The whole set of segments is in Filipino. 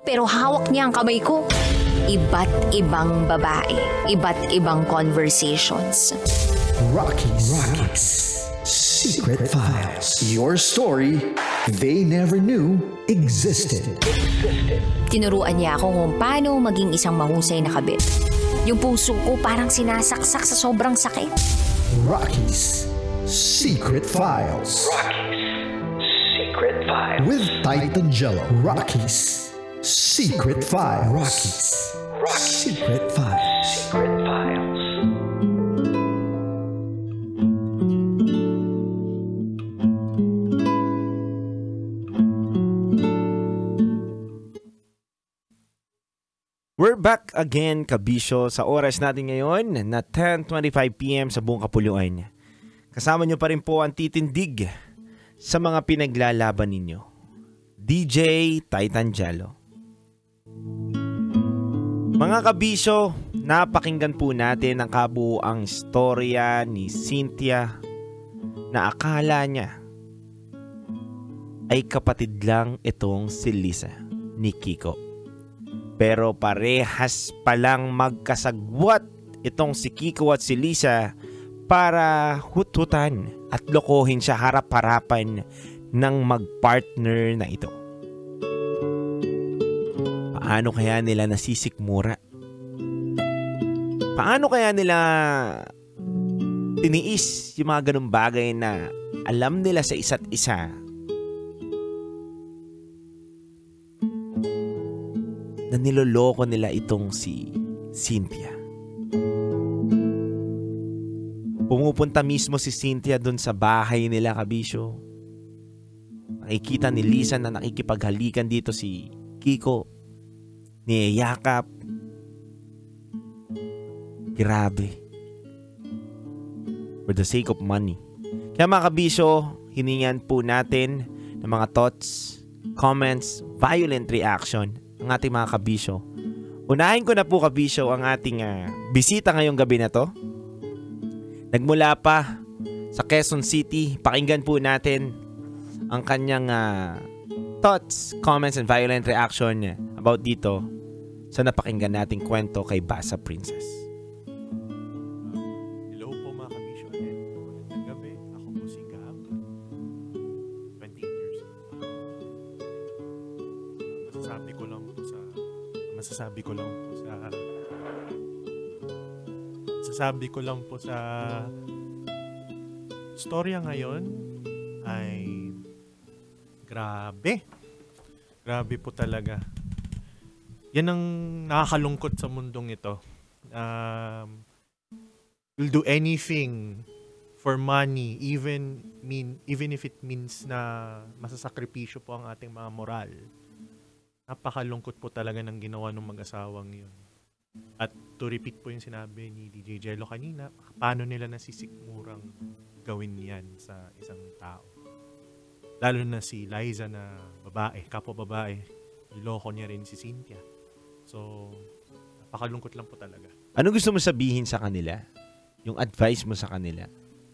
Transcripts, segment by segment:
Pero hawak niya ang kamay ko. Iba't ibang babae, iba't ibang conversations. Rocky's Secret Files. Your story they never knew existed. Tinuruan niya ako kung paano maging isang mahusay na kabit. Yung puso ko parang sinasaksak sa sobrang sakit. Rocky's Secret Files. Secret Files. With Titan Jello. Rocky's Secret Files. Rocky's Secret Files. Secret Files. We're back again, kabisyo, sa oras natin ngayon na 10:25 PM sa buong Kapuluan. Kasama nyo pa rin po ang titindig sa mga pinaglalaban ninyo. DJ Titan Jello. Mga kabisyo, napakinggan po natin ang kabuuang istorya ni Cynthia na akala niya ay kapatid lang itong si Lisa ni Kiko. Pero parehas palang magkasagwat itong si Kiko at si Lisa para hututan at lokohin siya harap-harapan ng magpartner na ito. Paano kaya nila nasisikmura? Paano kaya nila tiniis yung mga ganung bagay na alam nila sa isa't isa na niloloko nila itong si Cynthia? Pumupunta mismo si Cynthia dun sa bahay nila, kabisyo. Nakikita ni Lisa na nakikipaghalikan dito si Kiko, niyayakap. Grabe. For the sake of money. Kaya mga kabisyo, hiningan po natin ng mga thoughts, comments, violent reaction ang ating mga kabisyo. Unahin ko na po, kabisyo, ang ating bisita ngayong gabi na to. Nagmula pa sa Quezon City. Pakinggan po natin ang kanyang thoughts, comments, and violent reaction about dito sa napakinggan nating kwento kay Basa Princess. Hello po mga kabisyo. Magandang gabi. Ako po si Gab. 28 years old. Masasabi ko lang po sa storya ngayon ay grabe. Grabe po talaga. Yan ang nakakalungkot sa mundong ito. Will do anything for money, even if it means na masasakripisyo po ang ating mga moral. Napakalungkot po talaga ng ginawa ng mag-asawang yun. At to repeat po yung sinabi ni DJ Jello kanina, paano nila nasisikmurang gawin yan sa isang tao. Lalo na si Liza na babae, kapwa babae, niloko niya rin si Cynthia. So, napakalungkot lang po talaga. Ano gusto mo sabihin sa kanila? Yung advice mo sa kanila?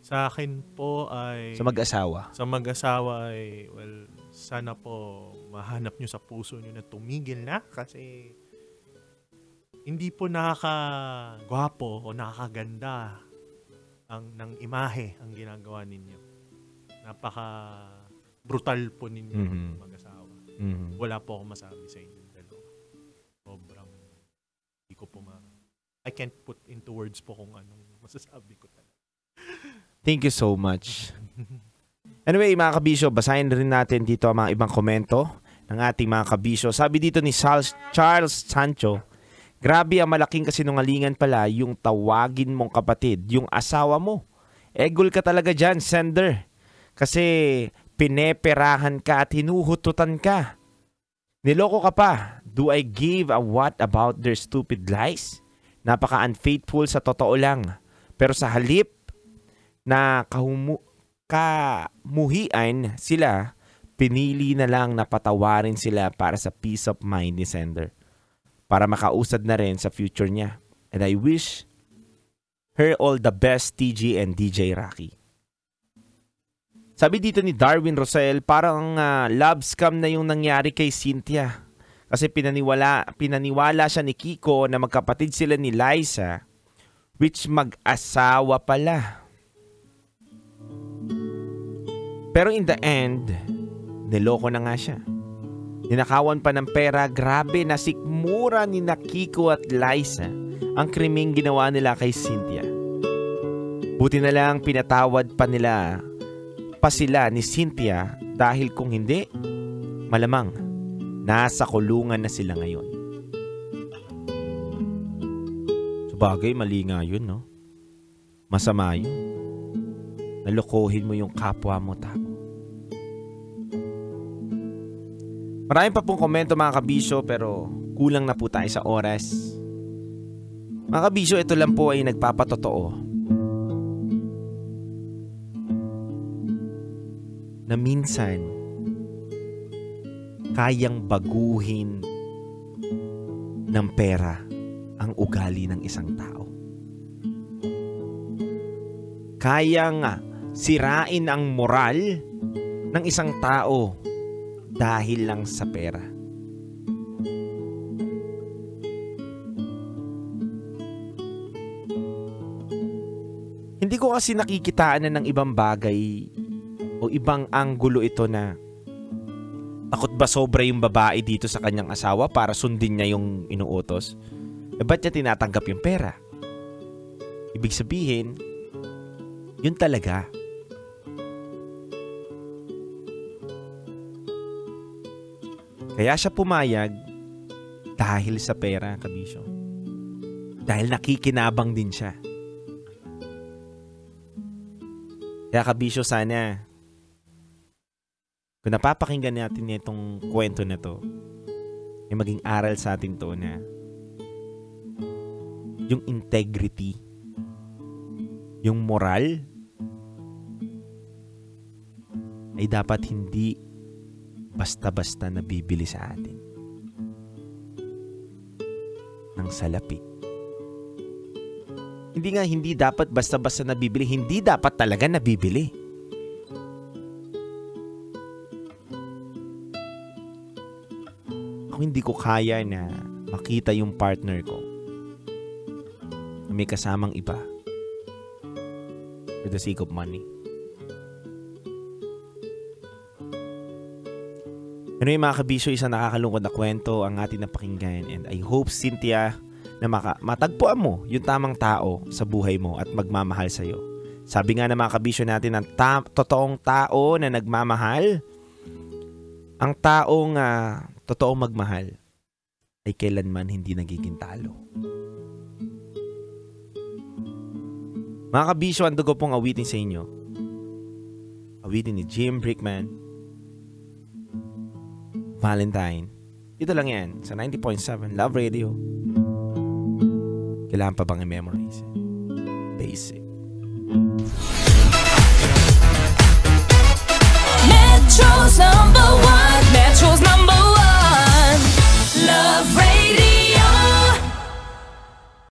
Sa akin po ay... Sa mag-asawa? Sa mag-asawa ay, well, sana po mahanap nyo sa puso nyo na tumigil na kasi hindi po nakakagwapo o nakakaganda ng imahe ang ginagawa ninyo. Napaka-brutal po ninyo mag-asawa. Wala po akong masabi sa inyo dalawa. Sobrang hindi ko po I can't put into words po kung anong masasabi ko talaga. Thank you so much. Anyway, mga kabisyo, basahin rin natin dito ang mga ibang komento ng ating mga kabisyo. Sabi dito ni Charles Sancho, grabe ang malaking kasinungalingan pala yung tawagin mong kapatid, yung asawa mo. Egol ka talaga dyan, sender. Kasi pineperahan ka at hinuhututan ka. Niloko ka pa. Do I give a what about their stupid lies? Napaka-unfaithful sa totoo lang. Pero sa halip na kamuhian sila, pinili na lang na patawarin sila para sa peace of mind ni sender. Para makausad na rin sa future niya. And I wish her all the best, TG and DJ Rocky. Sabi dito ni Darwin Rosel, parang love scam na yung nangyari kay Cynthia. Kasi pinaniwala siya ni Kiko na magkapatid sila ni Liza, which mag-asawa pala. Pero in the end, niloko na nga siya. Ninakawan pa ng pera, grabe, nasikmura ni Kiko at Liza ang krimeng ginawa nila kay Cynthia. Buti na lang pinatawad pa sila ni Cynthia dahil kung hindi, malamang nasa kulungan na sila ngayon. Sabagay, mali nga yun, no? Masama yun. Nalokohin mo yung kapwa mo tao. Marami pa pong komento mga kabisyo, pero kulang na po tayo sa oras. Mga kabisyo, ito lang po ay nagpapatotoo na minsan kayang baguhin ng pera ang ugali ng isang tao. Kayang sirain ang moral ng isang tao dahil lang sa pera. Hindi ko kasi nakikitaan na ng ibang bagay o ibang anggulo ito na takot ba sobra yung babae dito sa kanyang asawa para sundin niya yung inuutos? Ba't niya tinatanggap yung pera? Ibig sabihin, yun talaga. Kaya siya pumayag dahil sa pera, kabisyo. Dahil nakikinabang din siya. Kaya kabisyo, sana kung napapakinggan natin itong kwento na to, ay maging aral sa atin to na yung integrity, yung moral, ay dapat hindi basta-basta nabibili sa atin ng salapi. Hindi dapat basta-basta nabibili, hindi dapat talaga nabibili. Ako hindi ko kaya na makita yung partner ko na may kasamang iba for the sake of money. Ano yung mga kabisyo, isang nakakalungkot na kwento ang ating napakinggan, and I hope, Cynthia, na matagpuan mo yung tamang tao sa buhay mo at magmamahal sa'yo. Sabi nga ng mga kabisyo natin, ang totoong tao na nagmamahal, ang taong totoong magmahal, ay kailanman hindi nagiging talo. Mga kabisyo, ang dugo pong awitin sa inyo. Awitin ni Jim Brickman, Valentine. Ito lang yan sa 90.7 Love Radio. Kailangan pa bang i-memorize? Basic.